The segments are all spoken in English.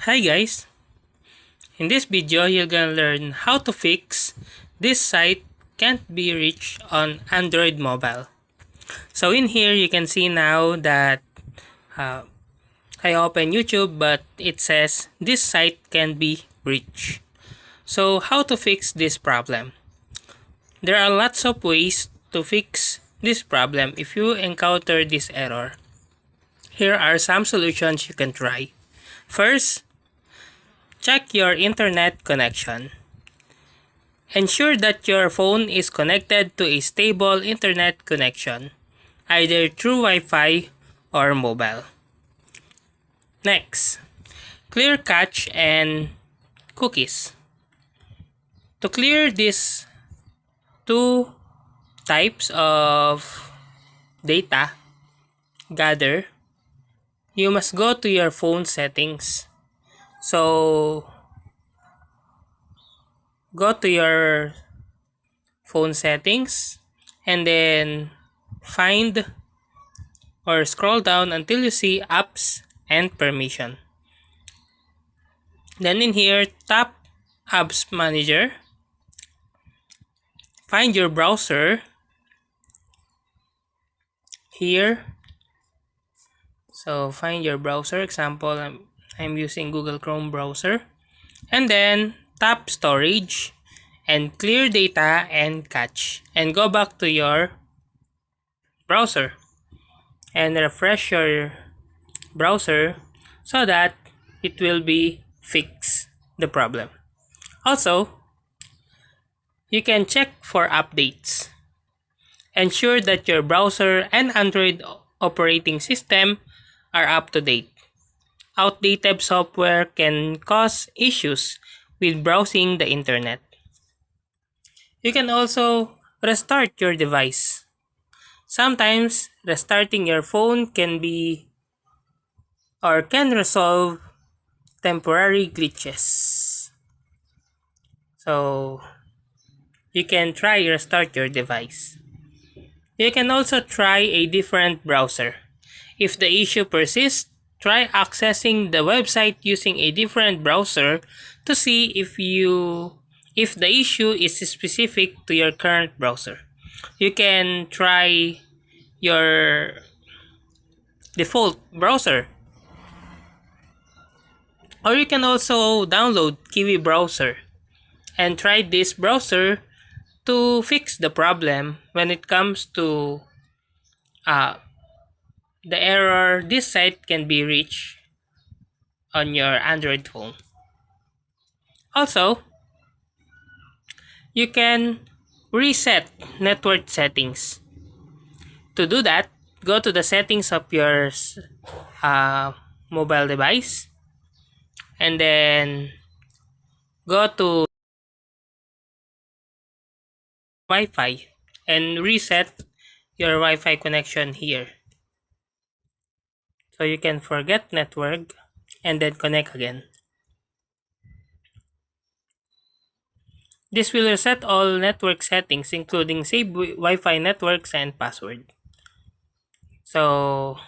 Hi guys! In this video, you're gonna learn how to fix this site can't be reached on Android mobile. So in here, you can see now that uh, I open YouTube, but it says this site can be reached. So how to fix this problem? There are lots of ways to fix this problem if you encounter this error. Here are some solutions you can try. First, check your internet connection. Ensure that your phone is connected to a stable internet connection, either through Wi-Fi or mobile. Next, clear cache and cookies. To clear these two types of data gather, you must go to your phone settings. So, go to your phone settings and then find or scroll down until you see apps and permission. Then in here, tap apps manager, find your browser here. So find your browser, example I'm using Google Chrome browser, and then tap storage and clear data and cache, and go back to your browser and refresh your browser so that it will be fix the problem. Also, you can check for updates. Ensure that your browser and Android operating system are up to date. Outdated software can cause issues with browsing the internet. You can also restart your device. Sometimes restarting your phone can resolve temporary glitches. So you can try restart your device. You can also try a different browser. If the issue persists, try accessing the website using a different browser to see if the issue is specific to your current browser. You can try your default browser, or you can also download Kiwi browser and try this browser to fix the problem when it comes to the error this site can be reached on your Android phone. Also, you can reset network settings. To do that, go to the settings of your mobile device and then go to Wi-Fi and reset your Wi-Fi connection here. So you can forget network and then connect again. This will reset all network settings including save Wi-Fi networks and password. So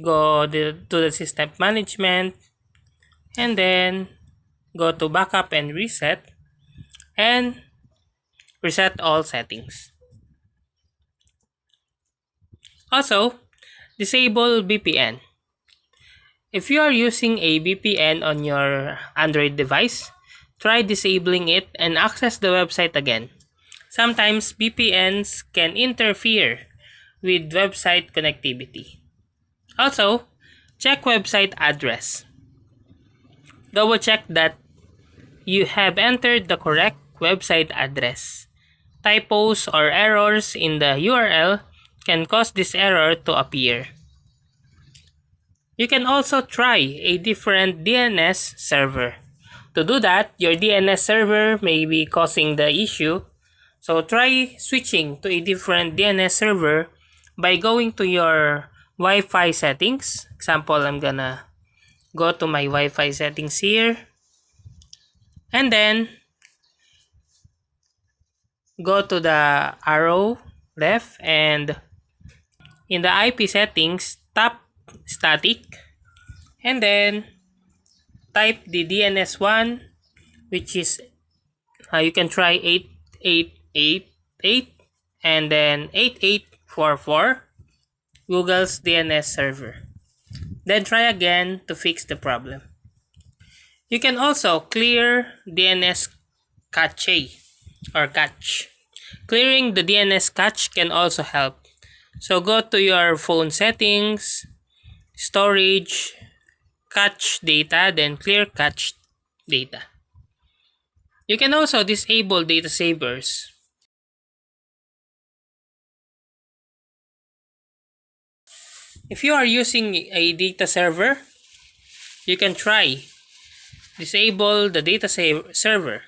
go to the system management and then go to backup and reset and reset all settings. Also, disable VPN. If you are using a VPN on your Android device, try disabling it and access the website again. Sometimes VPNs can interfere with website connectivity. Also, check website address. Double check that you have entered the correct website address. Typos or errors in the URL can cause this error to appear. You can also try a different DNS server. To do that, your DNS server may be causing the issue. So try switching to a different DNS server by going to your Wi-Fi settings. Example, I'm gonna go to my Wi-Fi settings here. And then go to the arrow left and in the IP settings, tap static and then type the DNS1, which is you can try 8888 and then 8844, Google's DNS server. Then try again to fix the problem. You can also clear DNS cache or cache. Clearing the DNS cache can also help. So go to your phone settings, storage, cache data, then clear cache data. You can also disable data savers. If you are using a data server, you can try disable the data server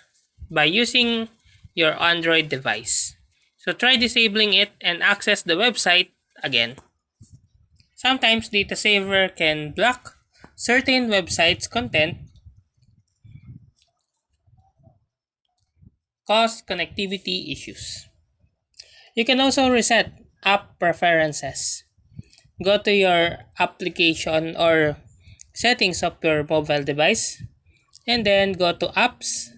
by using your Android device. So try disabling it and access the website again. Sometimes data saver can block certain websites' content, cause connectivity issues. You can also reset app preferences. Go to your application or settings of your mobile device and then go to apps,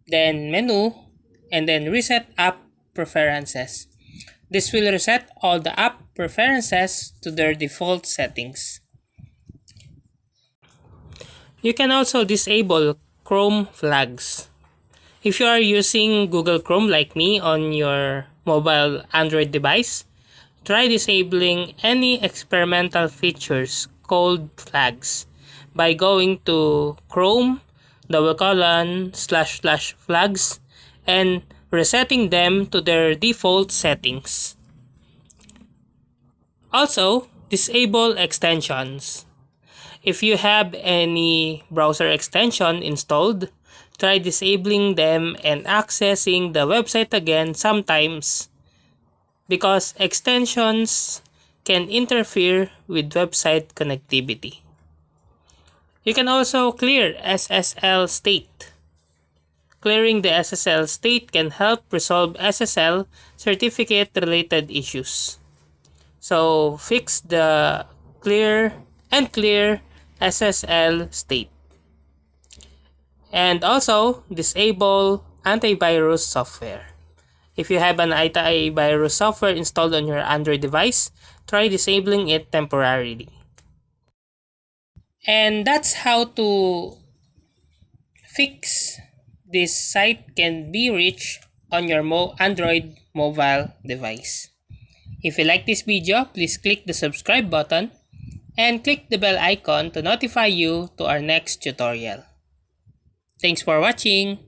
then menu, and then reset app preferences. This will reset all the app preferences to their default settings. You can also disable Chrome flags. If you are using Google Chrome like me on your mobile Android device, try disabling any experimental features called flags by going to Chrome, //flags, and resetting them to their default settings. Also, disable extensions. If you have any browser extension installed, try disabling them and accessing the website again sometimes because extensions can interfere with website connectivity. You can also clear SSL state. Clearing the SSL state can help resolve SSL certificate related issues. So fix the clear SSL state. And also disable antivirus software. If you have an antivirus software installed on your Android device, try disabling it temporarily. And that's how to fix this site can be reached on your Android mobile device. If you like this video, please click the subscribe button and click the bell icon to notify you to our next tutorial. Thanks for watching.